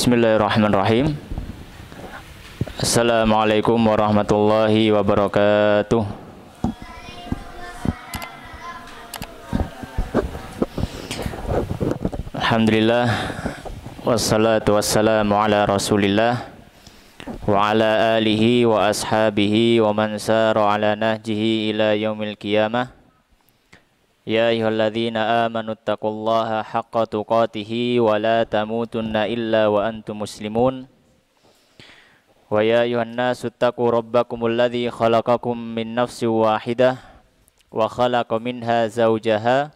Bismillahirrahmanirrahim. Assalamualaikum warahmatullahi wabarakatuh. Alhamdulillah, wassalatu wassalamu ala rasulillah wa ala alihi wa ashabihi wa man sara ala nahjihi ila yaumil qiyamah. Ya ayyuhalladzina amanu taqullaha haqqa tuqatih wa la tamutunna illa wa antum muslimun. Wa ya ayyuhan nasu taqu rabbakumul ladzi khalaqakum min nafsin wahidah wa khalaqa minha zawjaha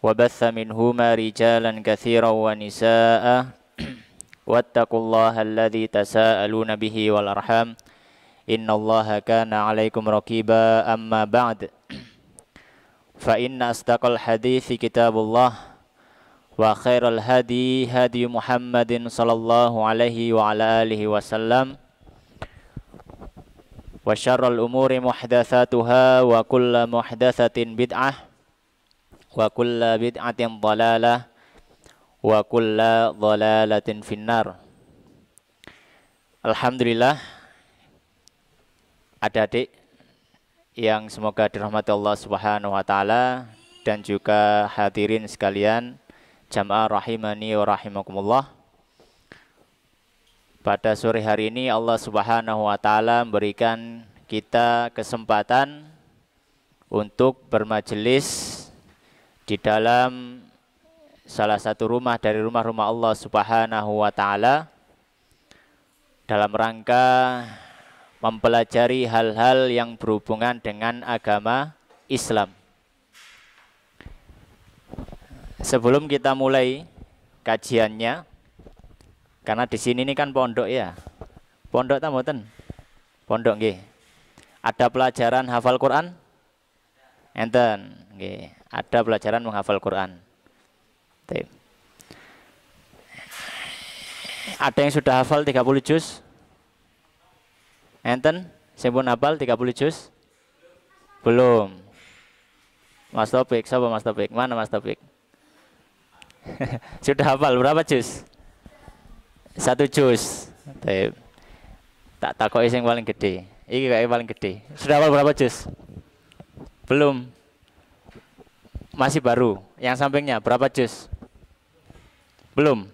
wa batha minhuma rijalan katsiran wa nisaa'a wattaqullaha alladzi tasaaluna bihi wal arham innallaha kana 'alaikum raqiba. Amma ba'd. Fa inna asdaqal hadithi kitabullah wa khairal hadi hadi Muhammadin sallallahu alaihi wa ala alihi wasallam wa syarrul umuri muhdatsatuha wa kullu muhdatsatin bid'ah wa kullu bid'atin dhalalah wa kullu dhalalatin finnar. Alhamdulillah, adik-adik yang semoga dirahmati Allah Subhanahu wa taala dan juga hadirin sekalian jamaah rahimani wa rahimakumullah. Pada sore hari ini Allah Subhanahu wa taala memberikan kita kesempatan untuk bermajelis di dalam salah satu rumah dari rumah-rumah Allah Subhanahu wa taala dalam rangka mempelajari hal-hal yang berhubungan dengan agama Islam. Sebelum kita mulai kajiannya, karena di sini ini kan pondok ya, pondok tamutan, pondok nggih. Ada pelajaran hafal Quran, enten, nggih. Ada pelajaran menghafal Quran. Ada yang sudah hafal 30 juz? Enten, sempun hafal 30 juz? Belum. Mas Topik, siapa Mas Topik? Mana Mas Topik? Sudah hafal berapa juz? 1 juz. Tak takoki sing paling gede. Iki kayak paling gede. Sudah hafal berapa juz? Belum. Masih baru. Yang sampingnya berapa juz? Belum.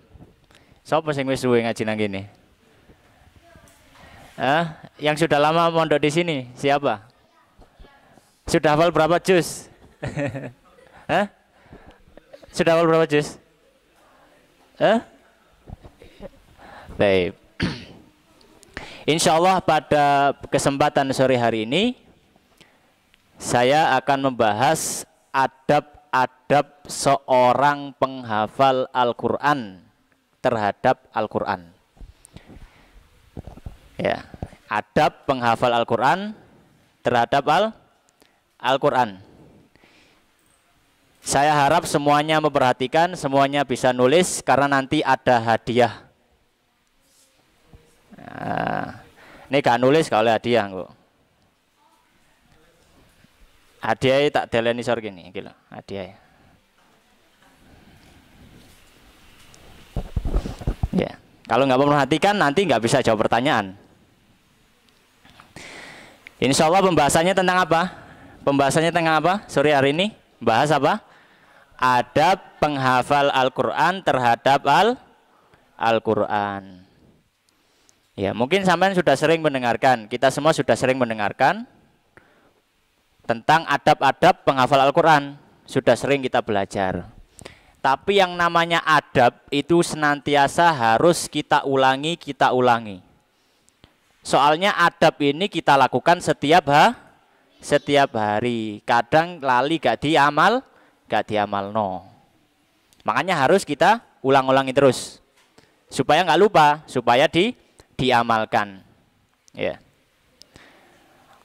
Siapa sing wis suwe ngaji nang kene? Yang sudah lama mondok di sini siapa? Sudah hafal berapa juz? Sudah hafal berapa juz? Baik. Insyaallah pada kesempatan sore hari ini saya akan membahas adab-adab seorang penghafal Al-Qur'an terhadap Al-Qur'an. Ya, adab penghafal Al-Qur'an terhadap Al-Qur'an. Saya harap semuanya memperhatikan, semuanya bisa nulis karena nanti ada hadiah. Ini gak nulis kalau hadiah kok. Hadiahnya tak deleni sor gini, gitu. Hadiah. Ya, kalau nggak memperhatikan nanti nggak bisa jawab pertanyaan. Insya Allah pembahasannya tentang apa? Pembahasannya tentang apa? Sore hari ini bahas apa? Adab penghafal Al-Quran terhadap Al-Quran. Ya, mungkin sampean sudah sering mendengarkan, kita semua sudah sering mendengarkan tentang adab-adab penghafal Al-Quran. Sudah sering kita belajar. Tapi yang namanya adab itu senantiasa harus kita ulangi, kita ulangi. Soalnya adab ini kita lakukan setiap hari. Kadang lali gak diamal no. Makanya harus kita ulang-ulangi terus. Supaya nggak lupa, supaya diamalkan. Ya.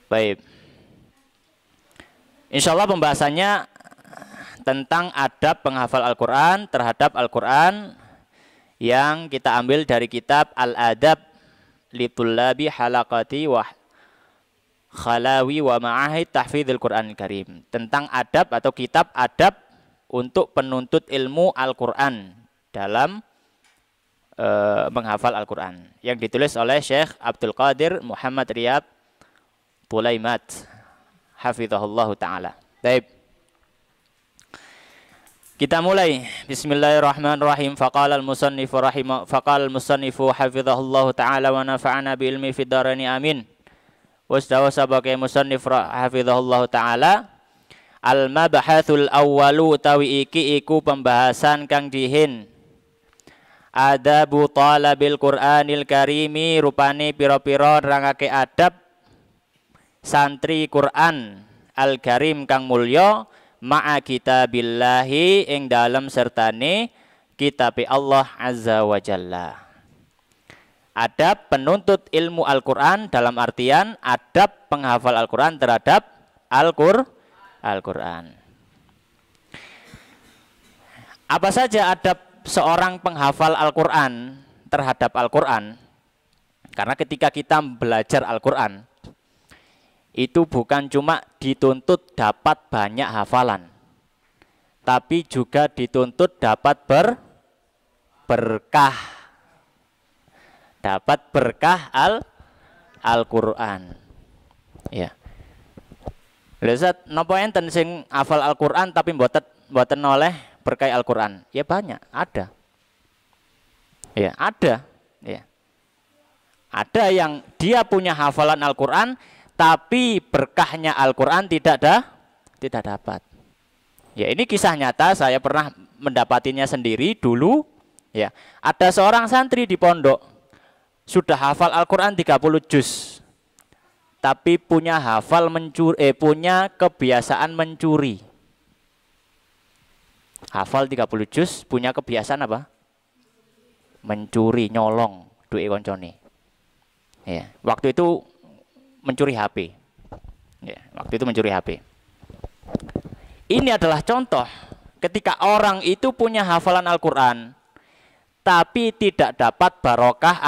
Baik. Insya Allah pembahasannya tentang adab penghafal Al-Quran terhadap Al-Quran yang kita ambil dari kitab Al-Adab Litullabi Halaqati wa Khalawi wa Ma'ahid Tahfidzul Quranil Karim, tentang adab atau kitab adab untuk penuntut ilmu Al-Quran dalam menghafal Al-Quran yang ditulis oleh Syekh Abdul Qadir Muhammad Riyad Tulaimat hafizahullah ta'ala. Baik, kita mulai. Bismillahirrahmanirrahim. Faqala al-musannifu hafizahullah ta'ala wa nafa'ana bi ilmi fid daraini amin. Wasdawa sebagai musannif hafizahullah ta'ala. Al-mabhathul awwalu utawi iki iku pembahasan kang dihin adabu talabil Qur'anil karimi, rupane pira-pira nerangake adab santri Quran al-karim kang mulya ma'a kitabillahi ing dalem sertane kitab Allah azza wa jalla. Adab penuntut ilmu Al-Qur'an dalam artian adab penghafal Al-Qur'an terhadap Al-Qur'an. Apa saja adab seorang penghafal Al-Qur'an terhadap Al-Qur'an? Karena ketika kita belajar Al-Qur'an itu bukan cuma dituntut dapat banyak hafalan, tapi juga dituntut dapat berkah. Dapat berkah Al-Qur'an. Ya. Lezat napa enten sing hafal Al-Qur'an tapi mboten oleh berkah Al-Qur'an? Ya banyak, ada. Ya, ada, ya. Ada yang dia punya hafalan Al-Qur'an tapi berkahnya Al-Qur'an tidak dapat. Ya, ini kisah nyata, saya pernah mendapatinya sendiri dulu. Ya, ada seorang santri di pondok sudah hafal Al-Qur'an 30 juz. Tapi punya punya kebiasaan mencuri. Hafal 30 juz, punya kebiasaan apa? Mencuri, nyolong duit koncone. Ya, waktu itu mencuri HP. Ya, waktu itu mencuri HP. Ini adalah contoh ketika orang itu punya hafalan Al-Qur'an tapi tidak dapat barokah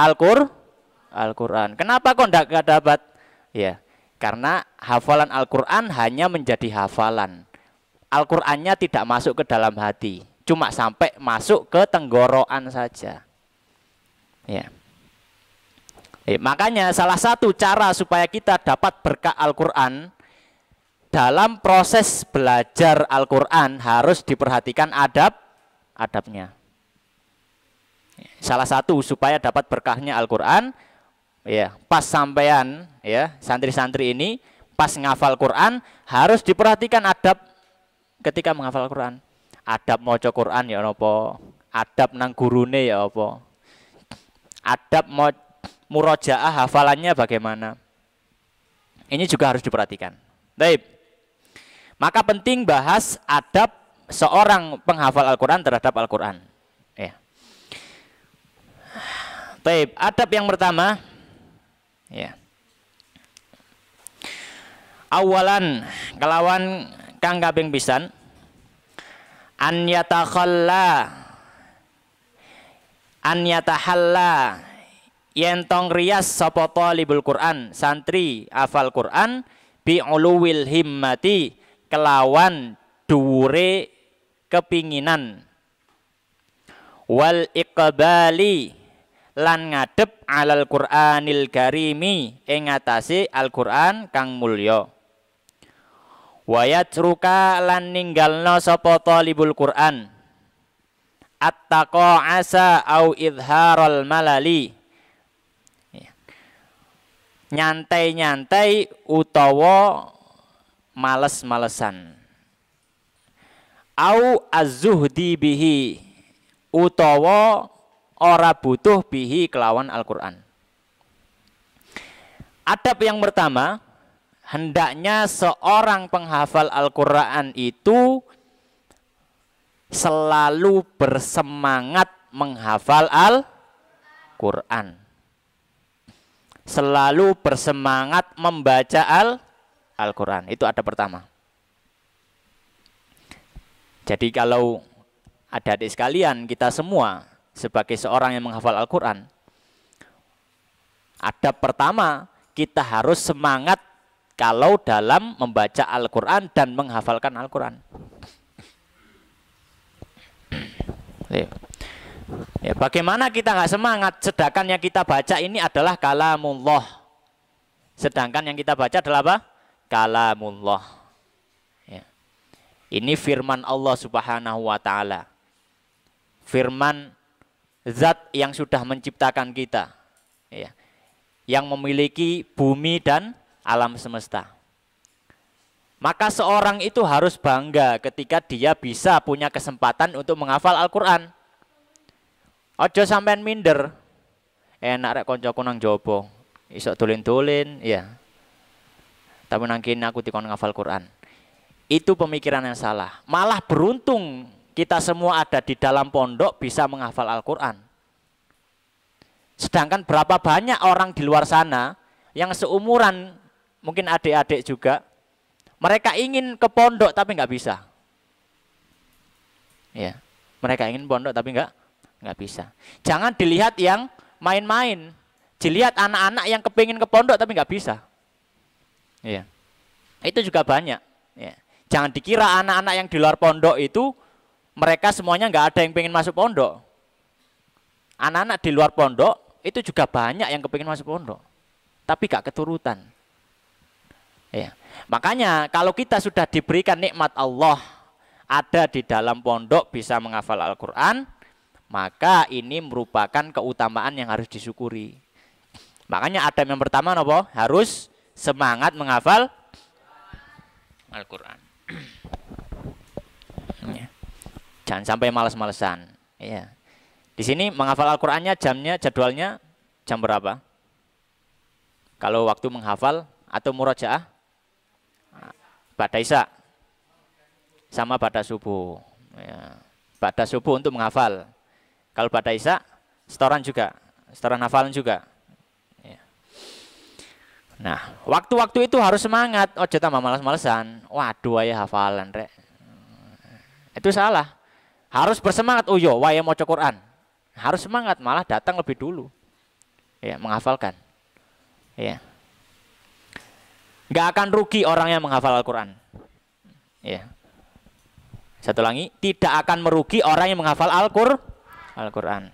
Al-Qur'an. Kenapa kok enggak dapat? Ya, karena hafalan Al-Qur'an hanya menjadi hafalan. Al-Qur'annya tidak masuk ke dalam hati, cuma sampai masuk ke tenggorokan saja. Ya. Makanya salah satu cara supaya kita dapat berkah Al-Qur'an, dalam proses belajar Al-Qur'an harus diperhatikan adabnya. Salah satu supaya dapat berkahnya Al-Qur'an, ya, pas sampean, ya, santri-santri ini pas ngafal Qur'an harus diperhatikan adab ketika menghafal Qur'an. Adab maca Qur'an ya napa? Adab nang gurune ya apa? Adab murojaah hafalannya bagaimana? Ini juga harus diperhatikan. Baik. Maka penting bahas adab seorang penghafal Al-Qur'an terhadap Al-Qur'an. Ya. Baik, adab yang pertama, ya. Awalan kelawan kang kaping pisan an yatahalla yen tong rias sapa talibul Qur'an, santri hafal Qur'an bi uluwil himmati kelawan dhuwure kepinginan wal iqbali lan ngadep alal Qur'anil karimi ing atase Al-Qur'an kang mulya. Wayatruka lan ninggalna sapa talibul Qur'an attaqa asa au idharal malali, nyantai-nyantai utawa males-malesan, au az-zuhdi bihi utawa ora butuh bihi kelawan Al-Qur'an. Adab yang pertama, hendaknya seorang penghafal Al-Qur'an itu selalu bersemangat menghafal Al-Qur'an. Selalu bersemangat membaca Al-Qur'an. Itu adab pertama. Jadi kalau adik-adik sekalian, kita semua sebagai seorang yang menghafal Al-Qur'an, adab pertama kita harus semangat kalau dalam membaca Al-Qur'an dan menghafalkan Al-Qur'an. Ya, bagaimana kita nggak semangat sedangkan yang kita baca ini adalah kalamullah. Sedangkan yang kita baca adalah apa? Kalamullah. Ya. Ini firman Allah Subhanahu wa taala. Firman zat yang sudah menciptakan kita. Ya. Yang memiliki bumi dan alam semesta. Maka seorang itu harus bangga ketika dia bisa punya kesempatan untuk menghafal Al-Qur'an. Ojo sampean minder. Enak rek koncoku nang jopo. Iso dolen-dolen, ya. Tapi nang kene aku dikon ngafal Quran. Itu pemikiran yang salah. Malah beruntung kita semua ada di dalam pondok bisa menghafal Al-Qur'an. Sedangkan berapa banyak orang di luar sana yang seumuran, mungkin adik-adik juga, mereka ingin ke pondok tapi nggak bisa. Ya, mereka ingin pondok tapi nggak bisa. Jangan dilihat yang main-main, dilihat anak-anak yang kepingin ke pondok tapi nggak bisa. Ya, itu juga banyak. Ya. Jangan dikira anak-anak yang di luar pondok itu mereka semuanya nggak ada yang pengen masuk pondok. Anak-anak di luar pondok itu juga banyak yang kepingin masuk pondok, tapi gak keturutan. Ya. Makanya kalau kita sudah diberikan nikmat Allah, ada di dalam pondok bisa menghafal Al-Quran, maka ini merupakan keutamaan yang harus disyukuri. Makanya adab yang pertama apa? Harus semangat menghafal Al-Quran. Ya. Jangan sampai malas-malesan. Ya. Di sini menghafal Al-Qurannya jamnya, jadwalnya jam berapa? Kalau waktu menghafal atau murojaah? Pada Isya sama pada subuh. Ya. Pada subuh untuk menghafal. Kalau pada Isya, setoran juga, setoran hafalan juga. Ya. Nah, waktu-waktu itu harus semangat. Oh, tambah malas-malesan. Waduh, ya hafalan, rek. Itu salah. Harus bersemangat. Oh yo, waya maca Quran. Harus semangat, malah datang lebih dulu. Ya, menghafalkan. Ya. Nggak akan rugi orang yang menghafal Al-Quran. Ya. Satu lagi, tidak akan merugi orang yang menghafal Al-Quran.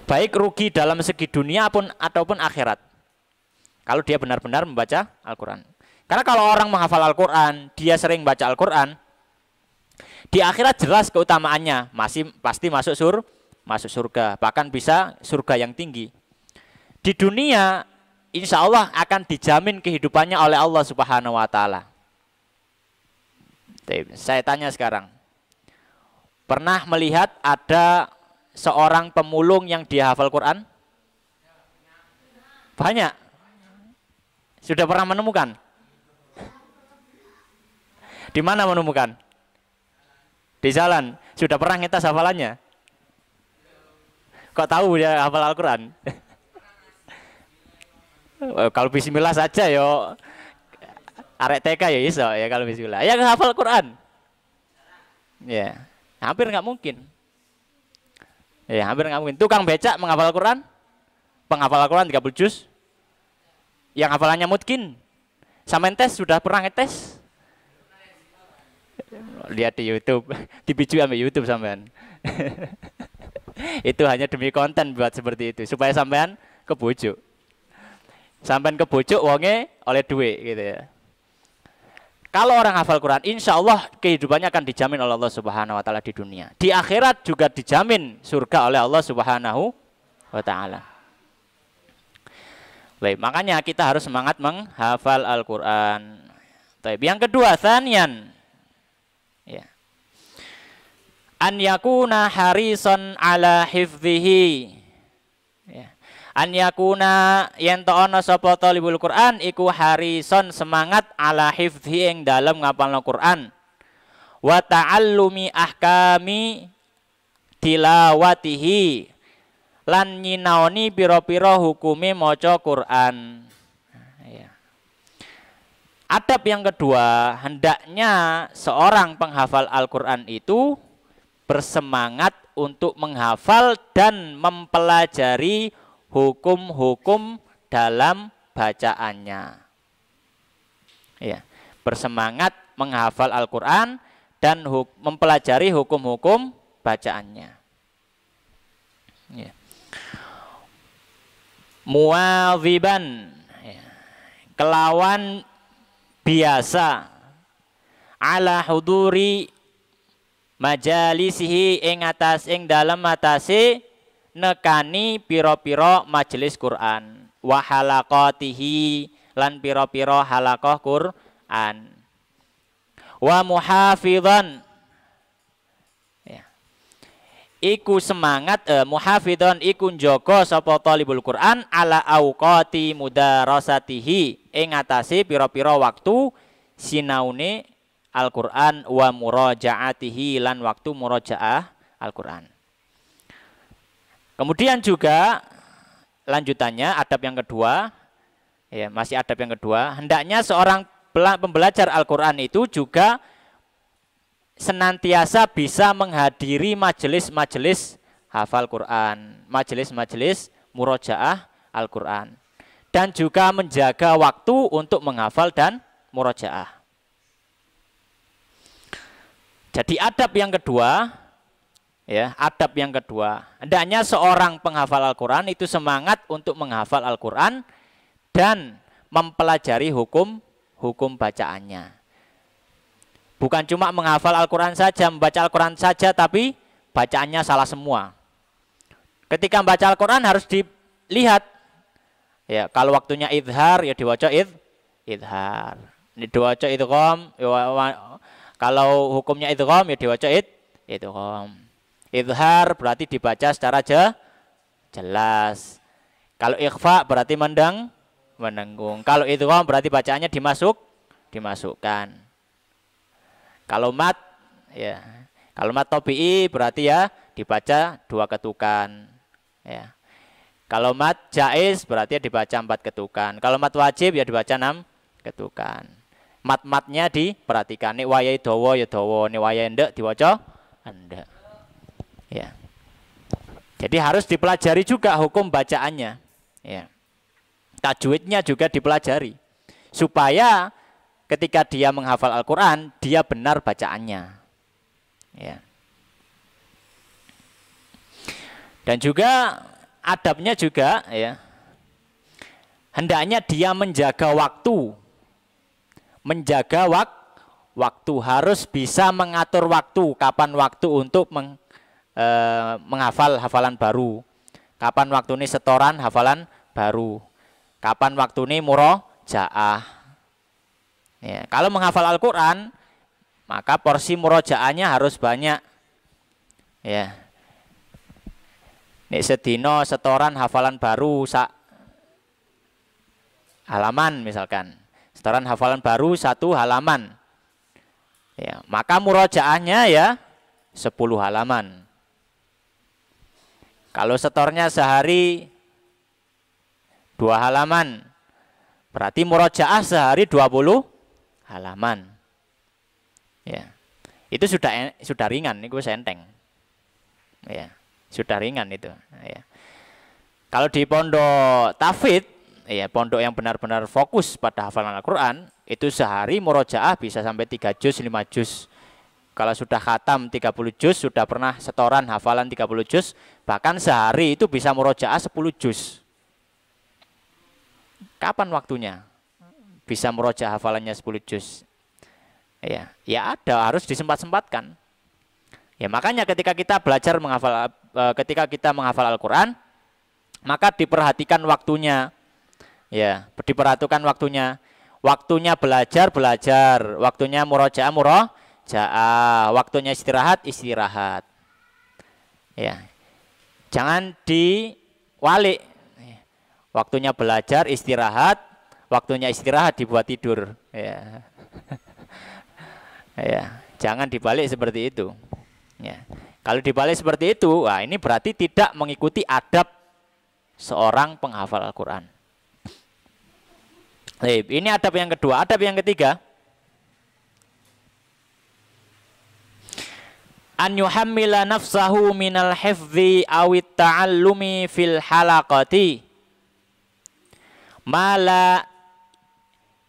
Baik rugi dalam segi dunia ataupun akhirat. Kalau dia benar-benar membaca Al-Quran. Karena kalau orang menghafal Al-Quran, dia sering baca Al-Quran, di akhirat jelas keutamaannya, pasti masuk surga, bahkan bisa surga yang tinggi. Di dunia, insya Allah akan dijamin kehidupannya oleh Allah Subhanahu wa Ta'ala. Saya tanya sekarang, pernah melihat ada seorang pemulung yang dia hafal Quran? Banyak. Sudah pernah menemukan? Di mana menemukan? Di jalan. Sudah pernah ngetes hafalannya? Kok tahu dia hafal Al-Quran? Kalau bismillah saja yo. Arek TK ya iso ya kalau bismillah. Ya hafal Quran. Ya, hampir nggak mungkin. Ya, hampir nggak mungkin. Tukang becak menghafal Quran? Penghafal Quran 30 juz? Yang hafalannya mungkin? Sampean tes sudah pernah ngetes? Lihat di YouTube, dipicu ambil YouTube sampean. Itu hanya demi konten buat seperti itu, supaya sampean kebujuk. Sampean kebujuk wonge oleh duit gitu ya. Kalau orang hafal Quran, insya Allah kehidupannya akan dijamin oleh Allah Subhanahu wa Ta'ala di dunia. Di akhirat juga dijamin surga oleh Allah Subhanahu wa Ta'ala. Baik, makanya kita harus semangat menghafal Al-Quran. Yang kedua, tsaniyan, ya. An yakuna harison ala hifdhihi. Ya. An yakuna yen to ana sapa talibul Quran iku harison semangat ala hifdhi ing dalem ngapalno Quran. Wa ta'allumi ahkami tilawatihi lan nyinaoni pira-pira hukume maca Quran. Ya. Adab yang kedua, hendaknya seorang penghafal Al-Quran itu bersemangat untuk menghafal dan mempelajari hukum-hukum dalam bacaannya. Ya, bersemangat menghafal Al-Quran dan mempelajari hukum-hukum bacaannya. Ya. Muwadziban, ya, kelawan biasa, ala huduri majalisihi ing atas ing dalem atase nekani piro-piro majelis Quran, wa halaqatihi lan piro-piro halaqah Quran, wa muhafidhan, ya, iku semangat muhafidhan iku njaga sapa talibul Quran ala auqati mudarasatihi ing atase piro-piro waktu sinaune Al-Quran wa murajaatihi lan waktu murajaah Al-Quran. Kemudian juga lanjutannya adab yang kedua, ya masih adab yang kedua, hendaknya seorang pembelajar Al-Quran itu juga senantiasa bisa menghadiri majelis-majelis hafal Quran, majelis-majelis murajaah Al-Quran, dan juga menjaga waktu untuk menghafal dan murajaah. Jadi adab yang kedua, ya, adab yang kedua, hendaknya seorang penghafal Al-Quran itu semangat untuk menghafal Al-Quran dan mempelajari hukum bacaannya. Bukan cuma menghafal Al-Quran saja, membaca Al-Quran saja, tapi bacaannya salah semua. Ketika membaca Al-Quran harus dilihat, ya, kalau waktunya idhar ya diwaca idhar, diwaca idgham, kalau hukumnya idgham ya diwaca idgham. Idhar berarti dibaca secara jelas. Kalau ikhfa berarti menenggung. Kalau idgham berarti bacaannya dimasukkan. Kalau mat, ya, kalau mat tabi'i berarti ya dibaca 2 ketukan. Ya. Kalau mat jaiz berarti ya dibaca 4 ketukan. Kalau mat wajib ya dibaca 6 ketukan. Mat-matnya diperhatikan. Nek wayahe dawa ya dawa, nek wayahe ndek diwaca ndek. Ya. Jadi harus dipelajari juga hukum bacaannya. Ya. Tajwidnya juga dipelajari. Supaya ketika dia menghafal Al-Quran, dia benar bacaannya. Ya. Dan juga adabnya juga, ya, hendaknya dia menjaga waktu. Menjaga waktu, harus bisa mengatur waktu, kapan waktu untuk menghafal hafalan baru, kapan waktu ini setoran hafalan baru, kapan waktu ini murojaah. Ya, kalau menghafal Al-Quran, maka porsi murojaahnya harus banyak. Ya, nek sedino setoran hafalan baru sak halaman misalkan. Setoran hafalan baru 1 halaman, ya, maka murojaahnya ya 10 halaman. Kalau setornya sehari 2 halaman, berarti murojaah sehari 20 halaman. Ya, itu sudah ringan, itu enteng. Ya, sudah ringan itu. Ya. Kalau di pondok tahfidz, ya, pondok yang benar-benar fokus pada hafalan Al-Quran, itu sehari murojaah bisa sampai 3 juz, 5 juz. Kalau sudah khatam 30 juz, sudah pernah setoran hafalan 30 juz, bahkan sehari itu bisa murojaah 10 juz. Kapan waktunya bisa murojaah hafalannya 10 juz? Ya, ya ada, harus disempat-sempatkan. Ya, makanya ketika kita belajar menghafal, ketika kita menghafal Al-Quran, maka diperhatikan waktunya. Ya, diperhatikan waktunya. Waktunya belajar, waktunya murojaah, waktunya istirahat. Ya. Jangan diwalik. Waktunya belajar, waktunya istirahat dibuat tidur. Ya. Ya, jangan dibalik seperti itu. Ya. Kalau dibalik seperti itu, wah, ini berarti tidak mengikuti adab seorang penghafal Al-Quran. Ini adab yang kedua. Adab yang ketiga, an yuhammila nafsahu minal hifdzi awit ta'allumi fil halaqati mala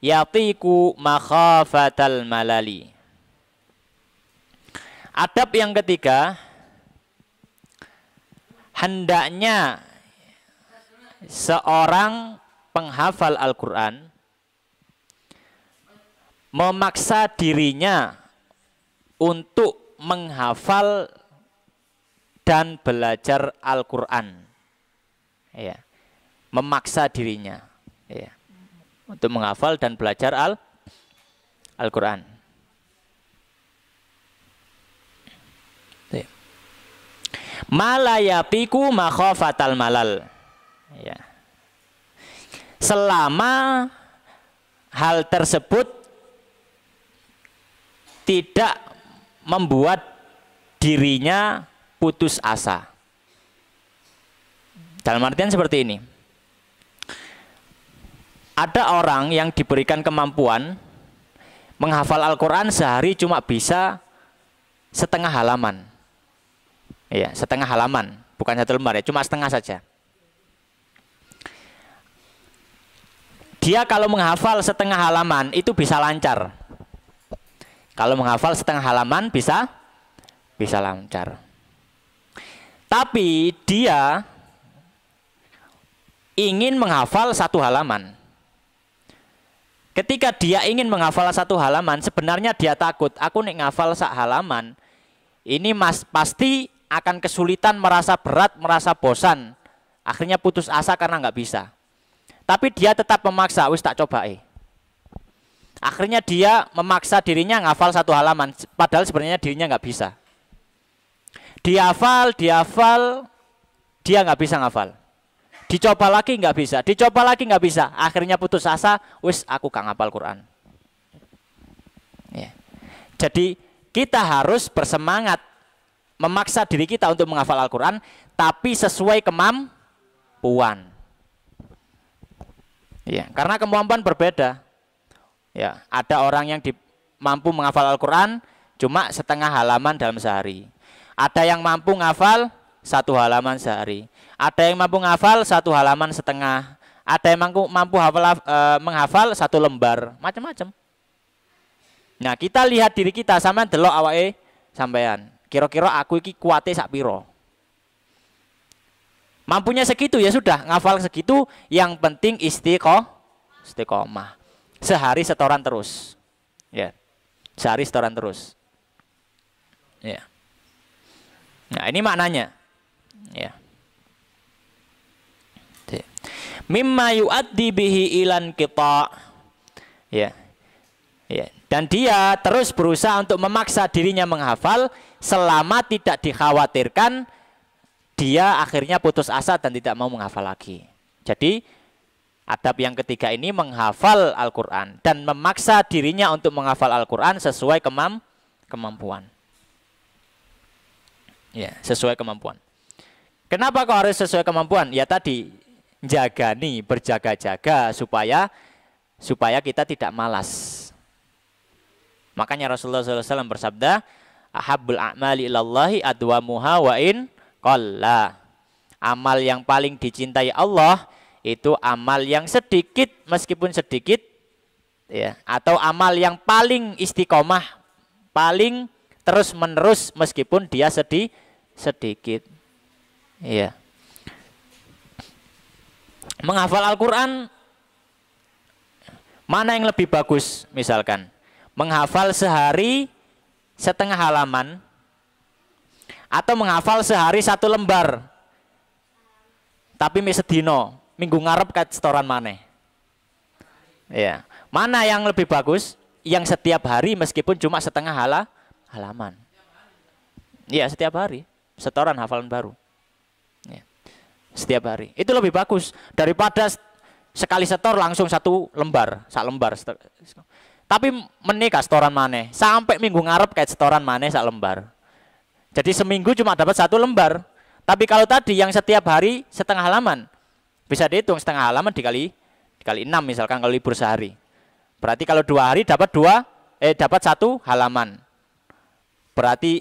yatiku makhafatal malali. Adab yang ketiga, hendaknya seorang penghafal Al-Quran memaksa dirinya untuk menghafal dan belajar Al-Quran. Ya. Memaksa dirinya ya, untuk menghafal dan belajar Al-Quran. Malayapiku makhofatal malal. Ya. Selama hal tersebut tidak membuat dirinya putus asa. Dalam artian seperti ini. Ada orang yang diberikan kemampuan menghafal Al-Quran sehari cuma bisa setengah halaman. Ya, setengah halaman, bukan satu lembar ya, cuma setengah saja. Dia kalau menghafal setengah halaman itu bisa lancar. Kalau menghafal setengah halaman bisa lancar. Tapi dia ingin menghafal satu halaman. Ketika dia ingin menghafal satu halaman, sebenarnya dia takut, aku nek ngafal sak halaman, ini pasti akan kesulitan, merasa berat, merasa bosan. Akhirnya putus asa karena nggak bisa. Tapi dia tetap memaksa, wis tak coba. Akhirnya dia memaksa dirinya ngafal satu halaman, padahal sebenarnya dirinya nggak bisa. Dia hafal, dia nggak bisa ngafal. Dicoba lagi nggak bisa, dicoba lagi nggak bisa. Akhirnya putus asa, wis aku gak ngapal Quran. Ya. Jadi kita harus bersemangat memaksa diri kita untuk menghafal Al-Quran, tapi sesuai kemampuan. Ya, karena kemampuan berbeda. Ya, ada orang yang mampu menghafal Al-Quran cuma setengah halaman dalam sehari. Ada yang mampu menghafal satu halaman sehari. Ada yang mampu menghafal satu halaman setengah. Ada yang mampu menghafal satu lembar. Macam-macam. Nah, kita lihat diri kita sama delok awake sampean. Kira-kira aku iki kuate sak piro? Mampunya segitu ya sudah, ngafal segitu, yang penting istiqomah. Sehari setoran terus. Ya. Sehari setoran terus. Ya. Nah, ini maknanya. Ya. Mimma yu'addi bihi ilan kita. Ya. Ya. Dan dia terus berusaha untuk memaksa dirinya menghafal selama tidak dikhawatirkan dia akhirnya putus asa dan tidak mau menghafal lagi. Jadi adab yang ketiga ini menghafal Al-Quran dan memaksa dirinya untuk menghafal Al-Quran sesuai kemampuan. Ya, sesuai kemampuan. Kenapa kok harus sesuai kemampuan? Ya tadi, berjaga-jaga supaya kita tidak malas. Makanya Rasulullah SAW bersabda, ahabbul a'mali ilallahi adwamuha wa in qalla. Amal yang paling dicintai Allah itu amal yang sedikit, meskipun sedikit, ya, atau amal yang paling istiqomah, paling terus menerus meskipun dia sedikit. Iya. Menghafal Al-Quran mana yang lebih bagus? Misalkan menghafal sehari setengah halaman atau menghafal sehari satu lembar tapi sedino minggu ngarep kat setoran maneh. Ya. Mana yang lebih bagus? Yang setiap hari meskipun cuma setengah halaman. Iya, setiap hari setoran hafalan baru. Ya. Setiap hari. Itu lebih bagus daripada sekali setor langsung satu lembar, sak lembar. Tapi menikah setoran maneh sampai minggu ngarep kayak setoran maneh sak lembar. Jadi seminggu cuma dapat satu lembar. Tapi kalau tadi yang setiap hari setengah halaman, bisa dihitung setengah halaman dikali 6 misalkan kalau libur sehari. Berarti kalau 2 hari dapat satu halaman. Berarti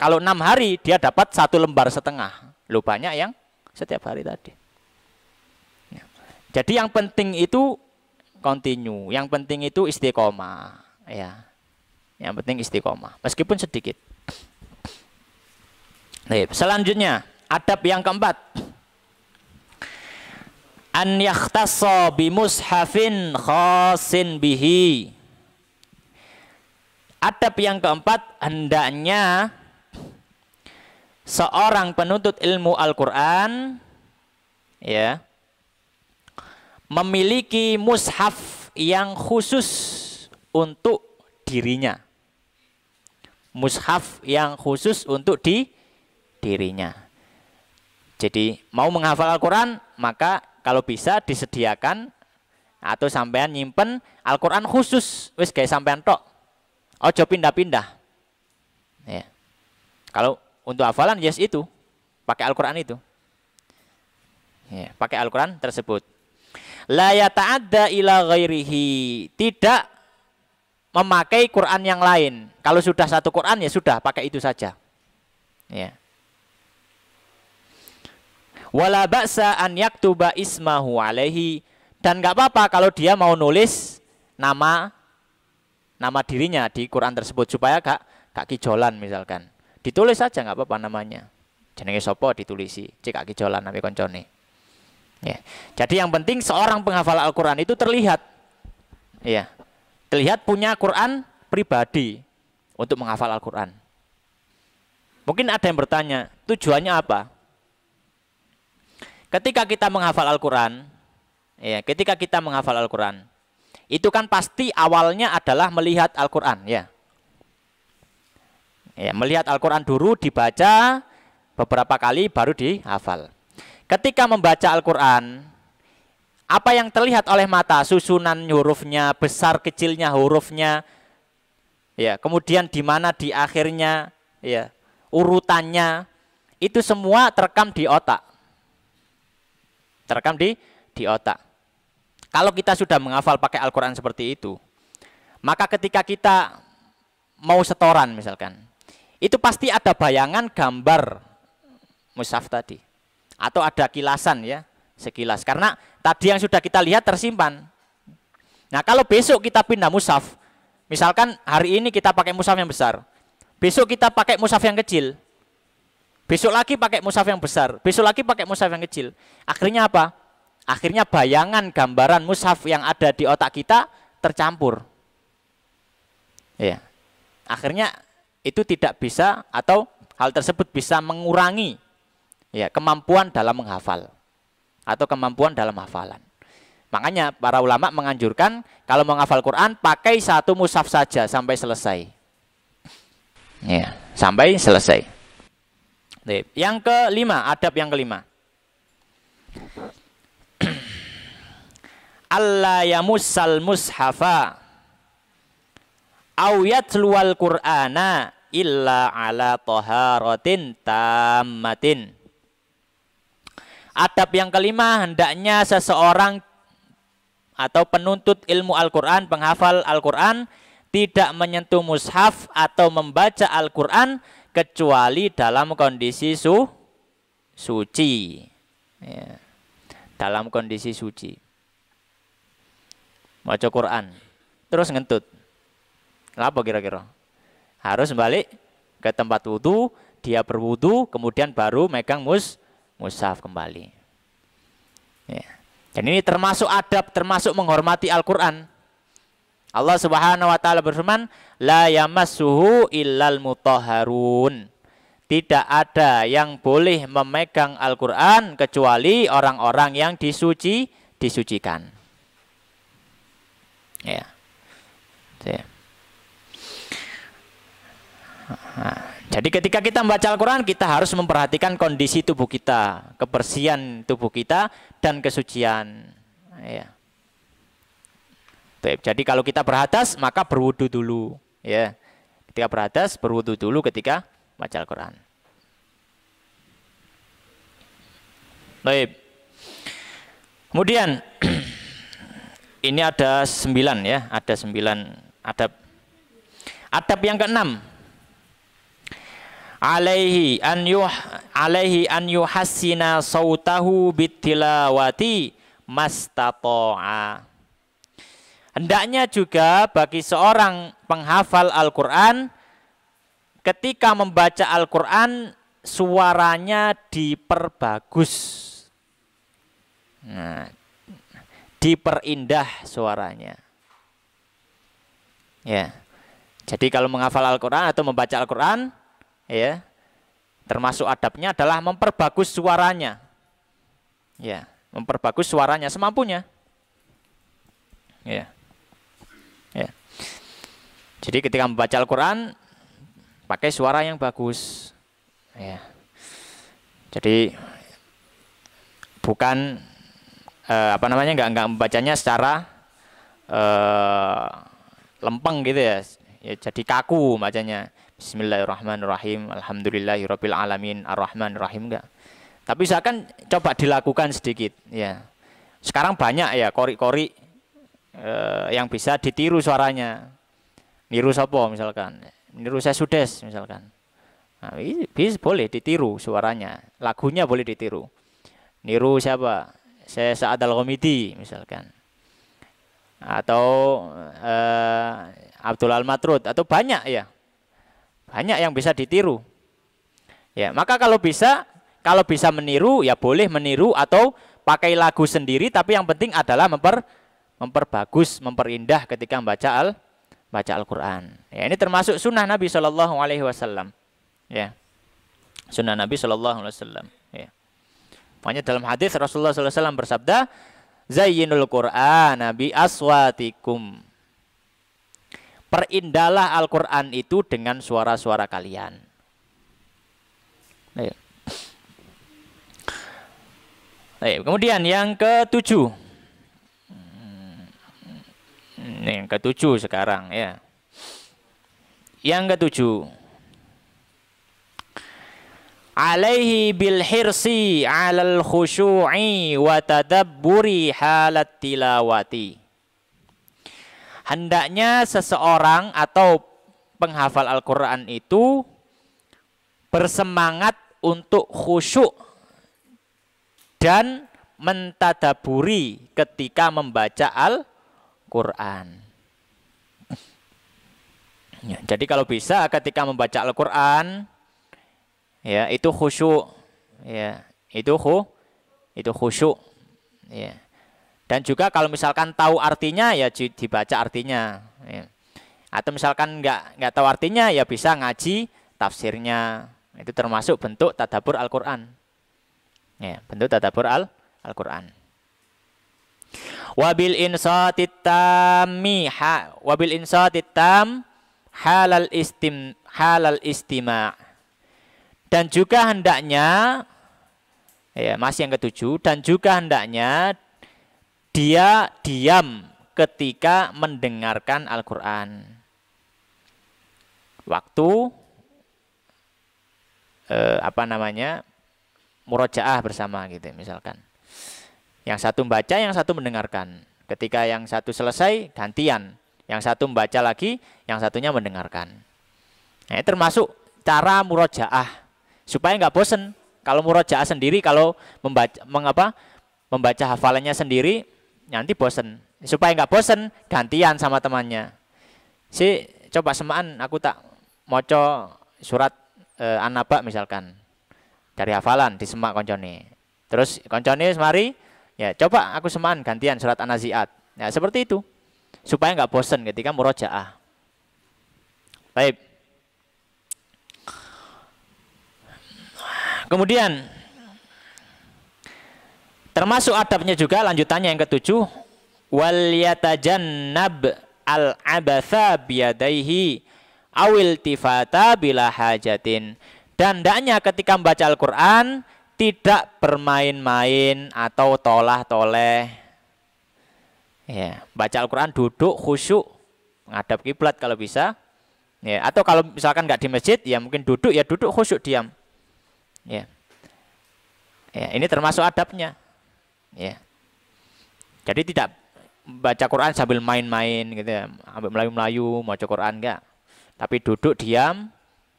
kalau 6 hari dia dapat satu lembar setengah. Lu banyak yang setiap hari tadi. Ya. Jadi yang penting itu continue, yang penting itu istiqomah, ya. Yang penting istiqomah, meskipun sedikit. Selanjutnya, Adab yang keempat, an yakhtassa bi mushafin khasin bihi. Adab yang keempat, hendaknya seorang penuntut ilmu Al-Qur'an ya memiliki mushaf yang khusus untuk dirinya. Mushaf yang khusus untuk dirinya. Jadi mau menghafal Al-Quran, maka kalau bisa disediakan atau sampean nyimpen Al-Quran khusus, wis kayak sampean tok. Ojo pindah-pindah. Ya. Kalau untuk hafalan yes itu, pakai Al-Quran itu. Ya, pakai Al-Quran tersebut. La yata'adda ila ghairihi, tidak memakai Quran yang lain. Kalau sudah satu Quran ya sudah, pakai itu saja. Ya. Wala ba'sa an yaktuba ismahu alaihi, dan nggak apa-apa kalau dia mau nulis nama dirinya di Quran tersebut supaya gak kijolan misalkan. Ditulis saja nggak apa-apa namanya. Jenenge sapa ditulisi, cek gak kijolan nami koncone. Ya. Jadi yang penting seorang penghafal Al-Quran itu terlihat. Ya. Terlihat punya Quran pribadi untuk menghafal Al-Quran. Mungkin ada yang bertanya, tujuannya apa? Ketika kita menghafal Al-Quran, ya, ketika kita menghafal Al-Quran, itu kan pasti awalnya adalah melihat Al-Quran, ya. Ya, melihat Al-Quran dulu dibaca beberapa kali baru dihafal. Ketika membaca Al-Quran, apa yang terlihat oleh mata, susunan hurufnya, besar kecilnya hurufnya, ya, kemudian di mana di akhirnya, ya, urutannya, itu semua terekam di otak. Terekam di otak. Kalau kita sudah menghafal pakai Al-Quran seperti itu, maka ketika kita mau setoran misalkan, itu pasti ada bayangan gambar mushaf tadi. Atau ada kilasan ya, sekilas. Karena tadi yang sudah kita lihat tersimpan. Nah kalau besok kita pindah mushaf, misalkan hari ini kita pakai mushaf yang besar, besok kita pakai mushaf yang kecil, besok lagi pakai mushaf yang besar, besok lagi pakai mushaf yang kecil. Akhirnya apa? Akhirnya bayangan gambaran mushaf yang ada di otak kita tercampur. Ya. Akhirnya itu tidak bisa atau hal tersebut bisa mengurangi ya kemampuan dalam menghafal atau kemampuan dalam hafalan. Makanya para ulama menganjurkan kalau menghafal Quran pakai satu mushaf saja sampai selesai. Ya, sampai selesai. Yang kelima, adab yang kelima. Alla yamussal mushafa au yatluwal qur'ana illa ala taharatin tammatin. Adab yang kelima, hendaknya seseorang atau penuntut ilmu Al-Quran, penghafal Al-Quran, tidak menyentuh mushaf atau membaca Al-Quran kecuali dalam kondisi suci. Ya. Dalam kondisi suci. Baca Quran, terus ngentut. Apa kira-kira? Harus balik ke tempat wudu, dia berwudu, kemudian baru megang mushaf kembali. Ya. Dan ini termasuk adab, termasuk menghormati Al-Quran. Allah Subhanahu wa taala berfirman, la yamassuhu illal mutahharun. Tidak ada yang boleh memegang Al-Quran kecuali orang-orang yang disucikan. Ya. Ya. Nah, jadi ketika kita membaca Al-Quran, kita harus memperhatikan kondisi tubuh kita, kebersihan tubuh kita, dan kesucian. Ya. Jadi kalau kita berhadas, maka berwudu dulu. Ya. Ketika berhadas, berwudu dulu ketika baca Al-Quran. Baik. Kemudian, ini ada 9 ya, ada 9 adab. Adab yang keenam. Alaihi an yuhassina sautahu bitilawati mastata'a. Hendaknya juga bagi seorang penghafal Al-Quran ketika membaca Al-Quran suaranya diperbagus. Nah, diperindah suaranya. Ya. Jadi kalau menghafal Al-Qur'an atau membaca Al-Qur'an, ya, termasuk adabnya adalah memperbagus suaranya. Ya, memperbagus suaranya semampunya. Ya. Ya. Jadi ketika membaca Al-Qur'an pakai suara yang bagus. Ya. Jadi bukan enggak membacanya secara lempeng gitu ya. Ya, jadi kaku bacanya. Bismillahirrahmanirrahim. Alhamdulillahirabbil alamin. Arrahmanirrahim enggak. Tapi misalkan coba dilakukan sedikit ya. Sekarang banyak ya qori-qori yang bisa ditiru suaranya. Niru sapa misalkan. Niru Sesudes misalkan. Nah, bisa boleh ditiru suaranya. Lagunya boleh ditiru. Niru siapa? Saya Sa'ad Al-Ghamidi misalkan. Atau Abdul Al-Matrud atau banyak ya. Banyak yang bisa ditiru. Ya, maka kalau bisa meniru ya boleh meniru atau pakai lagu sendiri, tapi yang penting adalah memperbagus, memperindah ketika baca Al-Qur'an. Ya, ini termasuk sunnah Nabi Shallallahu alaihi wasallam. Ya. Sunnah Nabi Shallallahu alaihi wasallam, ya. Makanya dalam hadis Rasulullah sallallahu alaihi wasallam bersabda, "Zayyinul Qur'ana bi aswatikum." Perindahlah Al-Qur'an itu dengan suara-suara kalian. Ayo. Ayo. Kemudian yang ketujuh. Yang ketujuh sekarang ya. Yang ketujuh. Alaihi bil hirsi 'alal khusyu'i wa tadabburi halat tilawati. Hendaknya seseorang atau penghafal Al-Qur'an itu bersemangat untuk khusyuk dan mentadaburi ketika membaca Al-Qur'an. Ya, jadi kalau bisa ketika membaca Al-Qur'an ya itu khusyuk, ya itu khusyuk, ya. Dan juga kalau misalkan tahu artinya ya dibaca artinya, ya. Atau misalkan nggak tahu artinya ya bisa ngaji tafsirnya. Itu termasuk bentuk tadabbur Al-Qur'an, ya, bentuk tadabbur Al-Qur'an. Wabil insatit tam halal istima'. Dan juga hendaknya, ya masih yang ketujuh, dan juga hendaknya dia diam ketika mendengarkan Al-Qur'an. Waktu murojaah bersama gitu misalkan. Yang satu membaca, yang satu mendengarkan. Ketika yang satu selesai, gantian. Yang satu membaca lagi, yang satunya mendengarkan. Nah, ini termasuk cara murojaah. Supaya nggak bosen. Kalau murojaah sendiri, kalau membaca hafalannya sendiri, nanti bosen. Supaya nggak bosen, gantian sama temannya. Coba semaan, aku tak moco surat An-Naba misalkan. Dari hafalan, disemak koncone. Terus koncone semari, ya coba aku semaan gantian surat An-Nazi'at. Ya seperti itu. Supaya nggak bosen ketika murojaah. Baik. Kemudian termasuk adabnya juga lanjutannya yang ketujuh, wal yatajannab al abatha biyadaihi awil tifata bila hajatin. Dan hendaknya ketika membaca Al-Qur'an tidak bermain-main atau tolah-toleh. Ya, baca Al-Qur'an duduk khusyuk menghadap kiblat kalau bisa. Ya, atau kalau misalkan nggak di masjid ya mungkin duduk khusyuk diam. Ya. Ya, ini termasuk adabnya. Ya. Jadi tidak baca Quran sambil main-main gitu ya, ambil melayu-melayu mau baca Quran enggak. Tapi duduk diam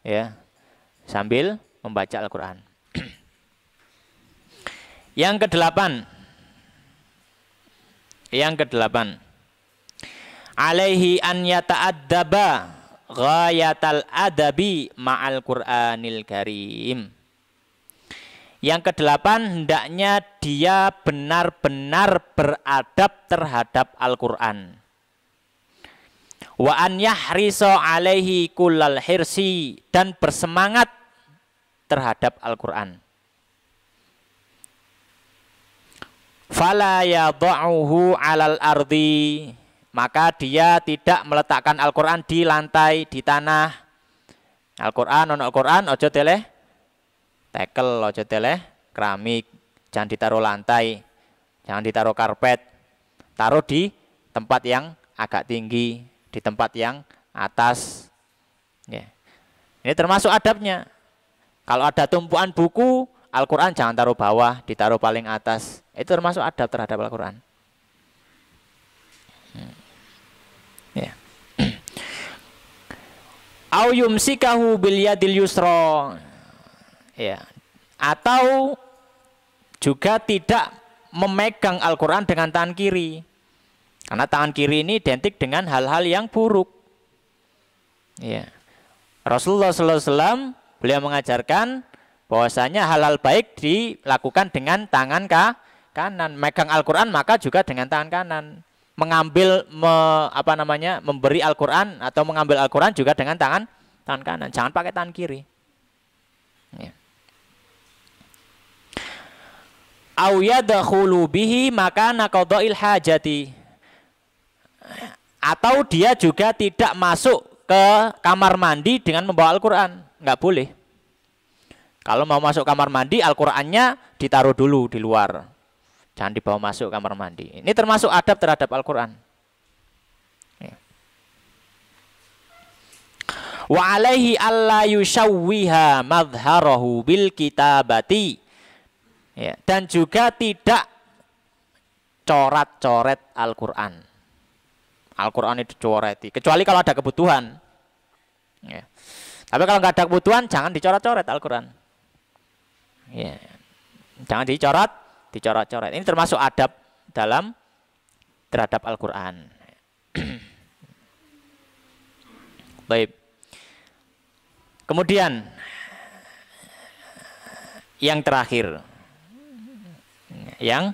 ya sambil membaca Al-Qur'an. Yang kedelapan. Alaihi an yata'addaba ghayatal adabi ma'al Qur'anil Karim. Yang kedelapan, hendaknya dia benar-benar beradab terhadap Al-Qur'an. Wa an yahriso alaihi kullal hirsi, dan bersemangat terhadap Al-Qur'an. Fala yadha'uhu 'alal ardi, maka dia tidak meletakkan Al-Qur'an di lantai, di tanah. Al-Qur'an ono Al-Qur'an ojo teleh tekel, ojo teleh keramik, jangan ditaruh lantai, jangan ditaruh karpet. Taruh di tempat yang agak tinggi, di tempat yang atas. Ya. Ini termasuk adabnya. Kalau ada tumpuan buku, Al-Quran jangan taruh bawah, ditaruh paling atas. Itu termasuk adab terhadap Al-Quran. Ya. Au yumsikahu bil yadil yusra. Ya. Atau juga tidak memegang Al-Quran dengan tangan kiri. Karena tangan kiri ini identik dengan hal-hal yang buruk. Ya. Rasulullah SAW beliau mengajarkan bahwasanya hal-hal baik dilakukan dengan tangan kanan. Megang Al-Quran maka juga dengan tangan kanan. Mengambil memberi Al-Quran atau mengambil Al-Quran juga dengan tangan kanan. Jangan pakai tangan kiri. Ya. Au yadkhulu bihi makana qada'il hajati. Atau dia juga tidak masuk ke kamar mandi dengan membawa Al-Quran. Nggak boleh. Kalau mau masuk kamar mandi, Al-Qurannya ditaruh dulu di luar. Jangan dibawa masuk kamar mandi. Ini termasuk adab terhadap Al-Quran. Ya. Wa alaihi alla yushawwiha madharahu bil kitabati. Ya. Dan juga tidak coret-coret Al-Quran. Al-Quran itu dicoreti, kecuali kalau ada kebutuhan. Ya. Tapi kalau nggak ada kebutuhan, jangan dicoret-coret Al-Quran. Ya. Jangan dicoret-coret. Ini termasuk adab terhadap Al-Quran. Baik. Kemudian yang terakhir, yang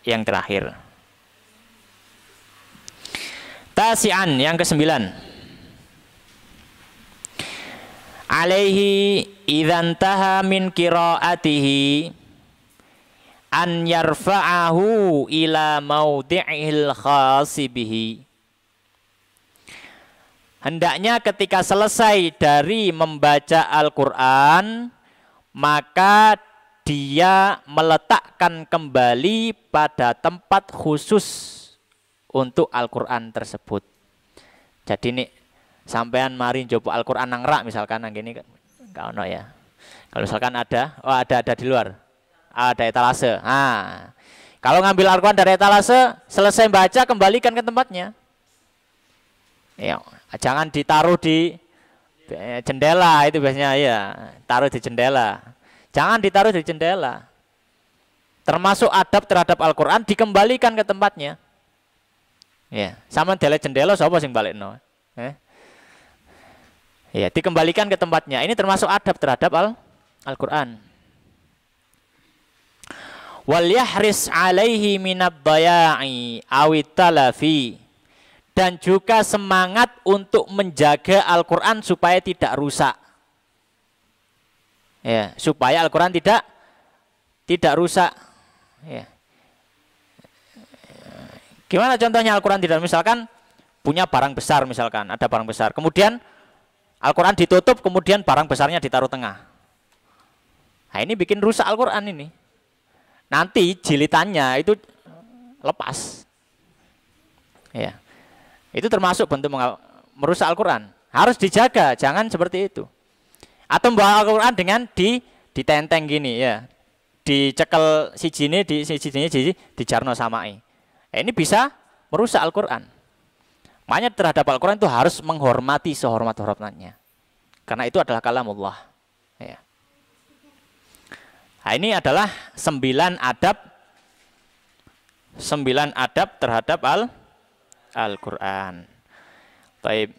terakhir. Tasi'an, yang ke-9. Alaihi idzantaha min qiraatihi an yarfa'ahu ila maudhi'il khasibihi. Hendaknya ketika selesai dari membaca Al-Quran, maka dia meletakkan kembali pada tempat khusus untuk Al-Quran tersebut. Jadi nih sampean mari coba Al-Quran nang rak misalkan nang gini enggak ono ya. Kalau misalkan ada di luar. Ada etalase. Nah, kalau ngambil Al-Quran dari etalase, selesai baca kembalikan ke tempatnya. Ya, jangan ditaruh di jendela, itu biasanya ya, taruh di jendela. Jangan ditaruh di jendela. Termasuk adab terhadap Al-Quran dikembalikan ke tempatnya. Ya, sama dele jendela sapa sing balekno? Ya, dikembalikan ke tempatnya. Ini termasuk adab terhadap Al-Quran. Wal yahris alaihi minad daya'i awit talafi. Dan juga semangat untuk menjaga Al-Quran supaya tidak rusak. Ya, supaya Al-Quran tidak rusak. Ya. Gimana contohnya Al-Quran tidak, misalkan punya barang besar, misalkan ada barang besar, kemudian Al-Quran ditutup, kemudian barang besarnya ditaruh tengah. Nah, ini bikin rusak Al-Quran ini. Nanti jilitannya itu lepas. Ya. Itu termasuk bentuk merusak Al-Quran. Harus dijaga, jangan seperti itu. Atau membawa Al-Quran dengan ditenteng gini ya. Dicekel sijine di dijarno samai. Ini bisa merusak Al-Quran. Makanya terhadap Al-Quran itu harus menghormati sehormat-hormatnya. Karena itu adalah kalamullah. Ya. Nah, ini adalah 9 adab terhadap Al-Quran. Baik,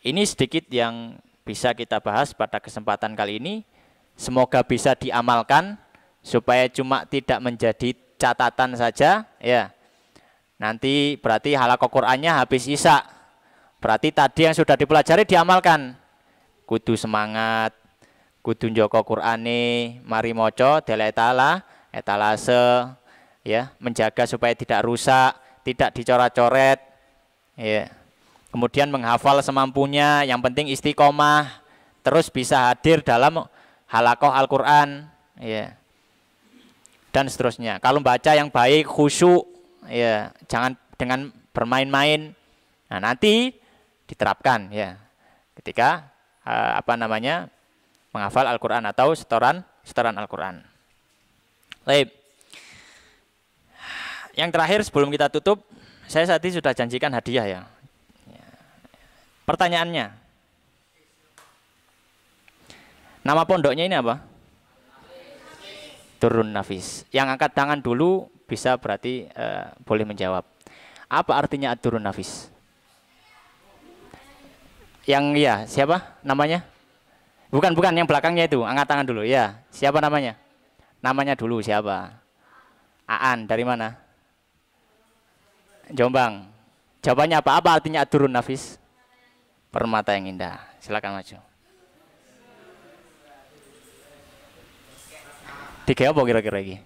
ini sedikit yang bisa kita bahas pada kesempatan kali ini. Semoga bisa diamalkan supaya cuma tidak menjadi catatan saja, ya. Nanti berarti halaqah Qur'annya habis Isya. Berarti tadi yang sudah dipelajari diamalkan. Kudu semangat, kudu njoko Qur'ane, mari maca delek etalase, ya, menjaga supaya tidak rusak, tidak dicoret-coret, ya. Kemudian menghafal semampunya, yang penting istiqomah, terus bisa hadir dalam halaqah Al-Qur'an, ya. Dan seterusnya. Kalau baca yang baik, khusyuk, ya, jangan dengan bermain-main. Nah, nanti diterapkan, ya, ketika menghafal Al-Qur'an atau setoran Al-Qur'an. Baik. Yang terakhir sebelum kita tutup, saya tadi sudah janjikan hadiah, ya. Pertanyaannya, nama pondoknya ini apa? Durrun Nafis. Yang angkat tangan dulu bisa berarti boleh menjawab. Apa artinya Ad-Durrun Nafis? Yang ya, siapa namanya? Bukan yang belakangnya itu, angkat tangan dulu. Ya, siapa namanya? Namanya dulu siapa? Aan, dari mana? Jombang. Jawabannya apa? Apa artinya Ad-Durrun Nafis? Permata yang indah. Silakan maju. Tiga apa kira-kira ini?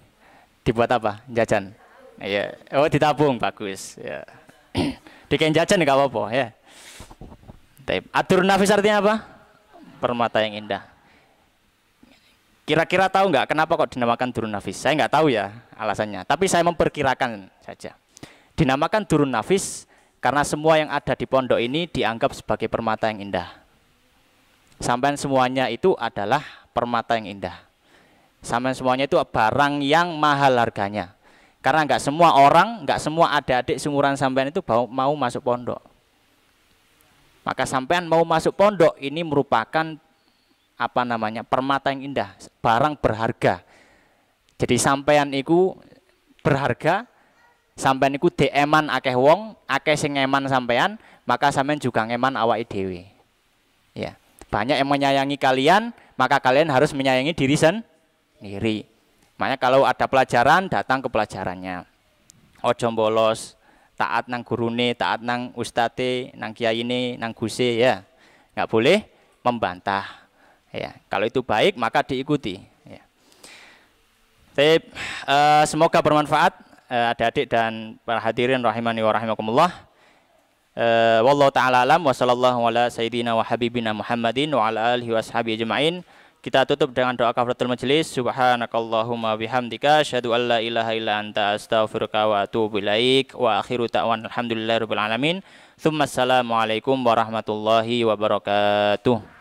Dibuat apa? Jajan. Ya. Oh, ditabung, bagus. Ya. Dikain jajan nggak apa-apa, ya. Ad-Durrun Nafis artinya apa? Permata yang indah. Kira-kira tahu nggak kenapa kok dinamakan Durrun Nafis? Saya nggak tahu ya alasannya, tapi saya memperkirakan saja. Dinamakan Durrun Nafis karena semua yang ada di pondok ini dianggap sebagai permata yang indah. Sampai semuanya itu adalah permata yang indah. Sampai semuanya itu barang yang mahal harganya. Karena nggak semua orang, nggak semua adik-adik seumuran sampean itu mau masuk pondok. Maka sampean mau masuk pondok ini merupakan permata yang indah, barang berharga. Jadi sampean itu berharga. Sampean iku deeman akeh wong, akeh sing ngeman sampean, maka sampean juga ngeman awake dhewe. Ya, banyak yang menyayangi kalian, maka kalian harus menyayangi diri sendiri. Makanya kalau ada pelajaran, datang ke pelajarannya. Ojo bolos, taat nang gurune, taat nang ustate, nang kiyaine, nang guse, ya. Nggak boleh membantah. Ya, kalau itu baik maka diikuti. Ya. Semoga bermanfaat. Adik-adik dan para hadirin rahimani wa rahimakumullah. Wallahu ta'ala alam wa sallallahu ala sayyidina wa habibina Muhammadin wa ala alihi wa ashabihi ajma'in. Kita tutup dengan doa kafaratul majelis. Subhanakallahumma bihamdika asyhadu an la ilaha illa anta astaghfiruka wa atubu ilaik. Wa akhiru ta'wan alhamdulillahirabbil alamin. Tsumma assalamu alaikum warahmatullahi wabarakatuh.